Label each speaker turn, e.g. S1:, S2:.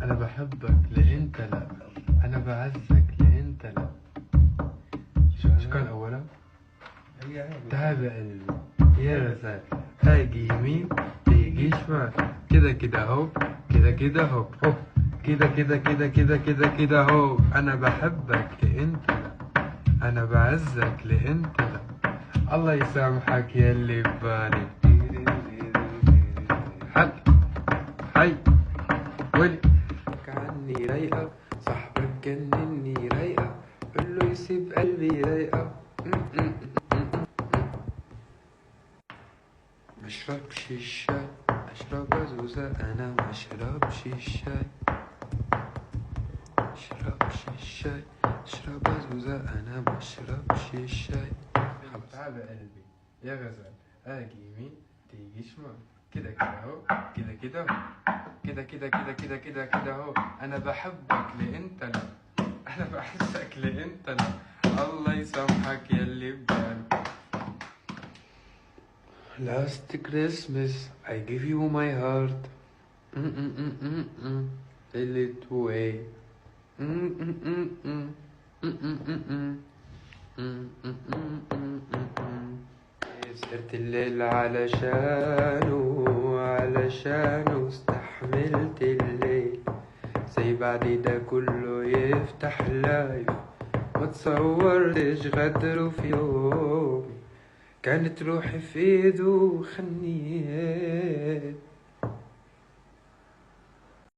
S1: انا بحبك لانت لا، انا بعزك لانت لا. شو كان اولا؟ تابع قلبي يا غزال، هاجي يمين تيجي شمال، كده كده هو، كده كده هو، كده كده كده كده كده كده هو. انا بحبك لانت لا، انا بعزك لانت لا. الله يسامحك يا اللي ببالي. حي حي ولي عني رايقة، صاحبك جنني رايقة، قوله يسيب قلبي رايقة. مشربش الشاي، اشرب ازوزة، انا مشربش الشاي. مشربش الشاي، اشرب ازوزة، انا مشربش الشاي. تعال قلبي يا غزال، اجي يمين تيجي شمال، كده كده اهو، كده كده اهو، كده كده كده كده كده كده اهو. انا بحبك لانت لا، انا بعزك لانت لا. الله يسامحك يا اللي ببالك. Last Christmas I give you my heart. Tell it away. سهرت الليل علشانه استحملت الليل، زي بعد ده كله يفتح لايف. ما تصورتش غدره في يوم، كانت روحي في ايده وخنيت.